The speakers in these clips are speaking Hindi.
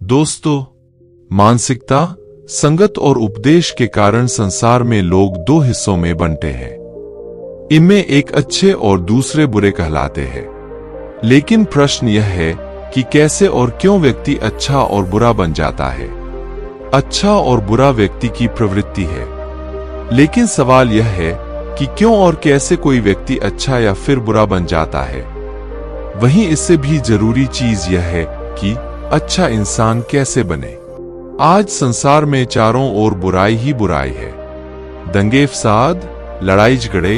दोस्तों, मानसिकता, संगत और उपदेश के कारण संसार में लोग दो हिस्सों में बंटे हैं। इनमें एक अच्छे और दूसरे बुरे कहलाते हैं। लेकिन प्रश्न यह है कि कैसे और क्यों व्यक्ति अच्छा और बुरा बन जाता है। अच्छा और बुरा व्यक्ति की प्रवृत्ति है, लेकिन सवाल यह है कि क्यों और कैसे कोई व्यक्ति अच्छा या फिर बुरा बन जाता है। वहीं इससे भी जरूरी चीज यह है कि अच्छा इंसान कैसे बने। आज संसार में चारों ओर बुराई ही बुराई है। दंगे फसाद, लड़ाई झगड़े,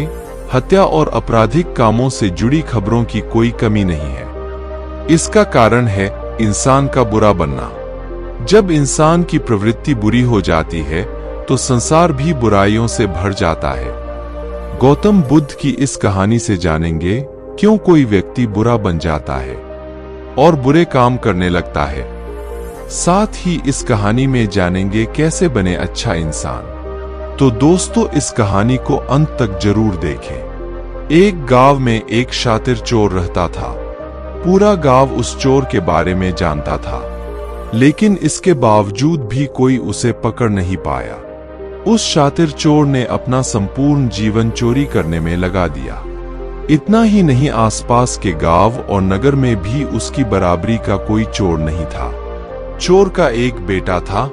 हत्या और आपराधिक कामों से जुड़ी खबरों की कोई कमी नहीं है। इसका कारण है इंसान का बुरा बनना। जब इंसान की प्रवृत्ति बुरी हो जाती है तो संसार भी बुराइयों से भर जाता है। गौतम बुद्ध की इस कहानी से जानेंगे क्यों कोई व्यक्ति बुरा बन जाता है और बुरे काम करने लगता है। साथ ही इस कहानी में जानेंगे कैसे बने अच्छा इंसान। तो दोस्तों, इस कहानी को अंत तक जरूर देखें। एक गांव में एक शातिर चोर रहता था। पूरा गांव उस चोर के बारे में जानता था, लेकिन इसके बावजूद भी कोई उसे पकड़ नहीं पाया। उस शातिर चोर ने अपना संपूर्ण जीवन चोरी करने में लगा दिया। इतना ही नहीं, आसपास के गांव और नगर में भी उसकी बराबरी का कोई चोर नहीं था। चोर का एक बेटा था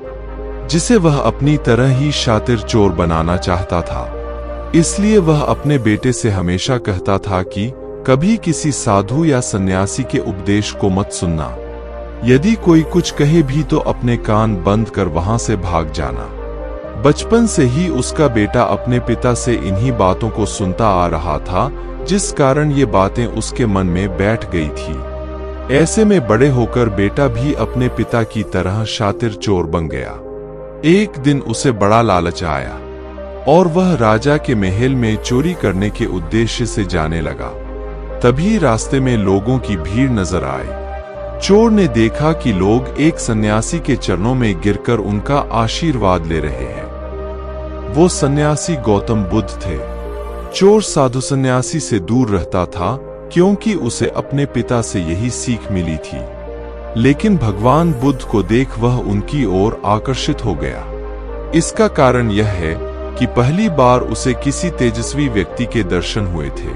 जिसे वह अपनी तरह ही शातिर चोर बनाना चाहता था। इसलिए वह अपने बेटे से हमेशा कहता था कि कभी किसी साधु या सन्यासी के उपदेश को मत सुनना। यदि कोई कुछ कहे भी तो अपने कान बंद कर वहां से भाग जाना। बचपन से ही उसका बेटा अपने पिता से इन्हीं बातों को सुनता आ रहा था, जिस कारण ये बातें उसके मन में बैठ गई थी। ऐसे में बड़े होकर बेटा भी अपने पिता की तरह शातिर चोर बन गया। एक दिन उसे बड़ा लालच आया और वह राजा के महल में चोरी करने के उद्देश्य से जाने लगा। तभी रास्ते में लोगों की भीड़ नजर आई। चोर ने देखा कि लोग एक सन्यासी के चरणों में गिरकर उनका आशीर्वाद ले रहे हैं। वो सन्यासी गौतम बुद्ध थे। चोर साधु सन्यासी से दूर रहता था क्योंकि उसे अपने पिता से यही सीख मिली थी। लेकिन भगवान बुद्ध को देख वह उनकी ओर आकर्षित हो गया। इसका कारण यह है कि पहली बार उसे किसी तेजस्वी व्यक्ति के दर्शन हुए थे।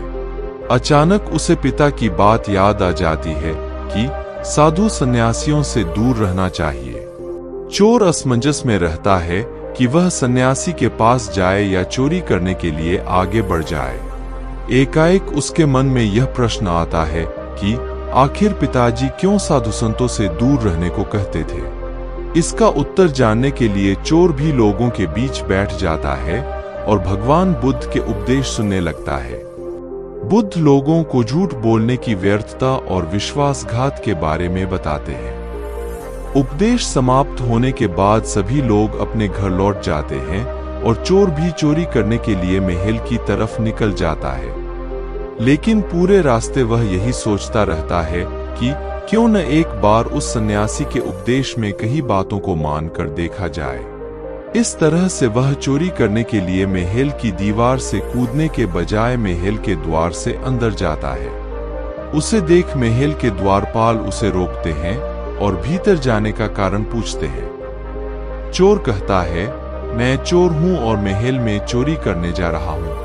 अचानक उसे पिता की बात याद आ जाती है कि साधु सन्यासियों से दूर रहना चाहिए। चोर असमंजस में रहता है कि वह सन्यासी के पास जाए या चोरी करने के लिए आगे बढ़ जाए। एकाएक उसके मन में यह प्रश्न आता है कि आखिर पिताजी क्यों साधु संतों से दूर रहने को कहते थे। इसका उत्तर जानने के लिए चोर भी लोगों के बीच बैठ जाता है और भगवान बुद्ध के उपदेश सुनने लगता है। बुद्ध लोगों को झूठ बोलने की व्यर्थता और विश्वासघात के बारे में बताते हैं। उपदेश समाप्त होने के बाद सभी लोग अपने घर लौट जाते हैं और चोर भी चोरी करने के लिए महल की तरफ निकल जाता है। लेकिन पूरे रास्ते वह यही सोचता रहता है कि क्यों न एक बार उस सन्यासी के उपदेश में कई बातों को मानकर देखा जाए। इस तरह से वह चोरी करने के लिए महल की दीवार से कूदने के बजाय महल के द्वार से अंदर जाता है। उसे देख महल के द्वारपाल उसे रोकते हैं और भीतर जाने का कारण पूछते हैं। चोर कहता है, मैं चोर हूं और महल में चोरी करने जा रहा हूं।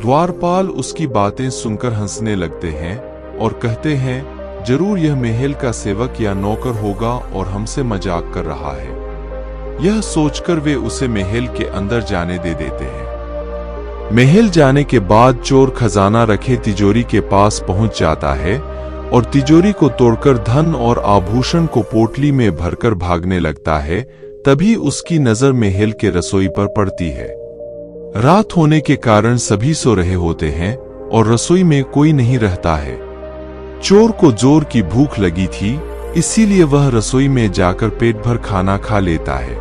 द्वारपाल उसकी बातें सुनकर हंसने लगते हैं और कहते हैं, जरूर यह महल का सेवक या नौकर होगा और हमसे मजाक कर रहा है। यह सोचकर वे उसे महल के अंदर जाने दे देते हैं। महल जाने के बाद चोर खजाना रखे तिजोरी के पास पहुंच जाता है और तिजोरी को तोड़कर धन और आभूषण को पोटली में भरकर भागने लगता है। तभी उसकी नजर महल के रसोई पर पड़ती है। रात होने के कारण सभी सो रहे होते हैं और रसोई में कोई नहीं रहता है। चोर को जोर की भूख लगी थी, इसीलिए वह रसोई में जाकर पेट भर खाना खा लेता है।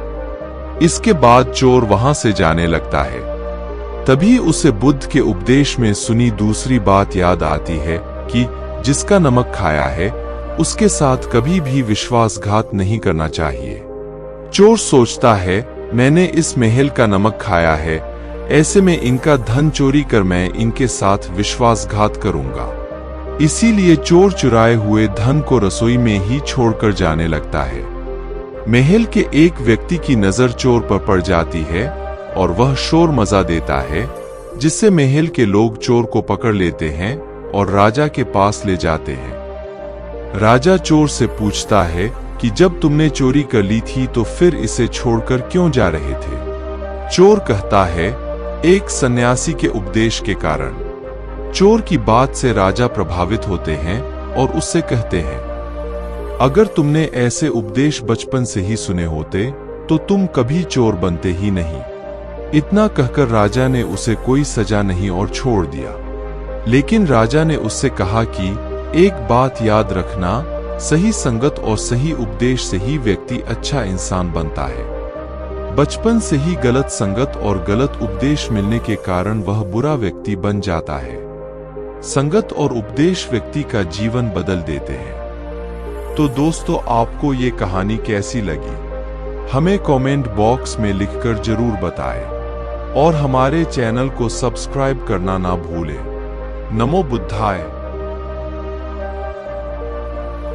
इसके बाद चोर वहां से जाने लगता है। तभी उसे बुद्ध के उपदेश में सुनी दूसरी बात याद आती है कि जिसका नमक खाया है उसके साथ कभी भी विश्वासघात नहीं करना चाहिए। चोर सोचता है, मैंने इस महल का नमक खाया है, ऐसे में इनका धन चोरी कर मैं इनके साथ विश्वासघात करूंगा। इसीलिए चोर चुराए हुए धन को रसोई में ही छोड़कर जाने लगता है। महल के एक व्यक्ति की नजर चोर पर पड़ जाती है और वह शोर मचा देता है, जिससे महल के लोग चोर को पकड़ लेते हैं और राजा के पास ले जाते हैं। राजा चोर से पूछता है कि जब तुमने चोरी कर ली थी तो फिर इसे छोड़कर क्यों जा रहे थे? चोर कहता है, एक सन्यासी के उपदेश के कारण। चोर की बात से राजा प्रभावित होते हैं और उससे कहते हैं, अगर तुमने ऐसे उपदेश बचपन से ही सुने होते तो तुम कभी चोर बनते ही नहीं। इतना कहकर राजा ने उसे कोई सजा नहीं और छोड़ दिया। लेकिन राजा ने उससे कहा कि एक बात याद रखना, सही संगत और सही उपदेश से ही व्यक्ति अच्छा इंसान बनता है। बचपन से ही गलत संगत और गलत उपदेश मिलने के कारण वह बुरा व्यक्ति बन जाता है। संगत और उपदेश व्यक्ति का जीवन बदल देते हैं। तो दोस्तों, आपको ये कहानी कैसी लगी? हमें कमेंट बॉक्स में लिखकर जरूर बताएं और हमारे चैनल को सब्सक्राइब करना ना भूलें। नमो बुद्धाय।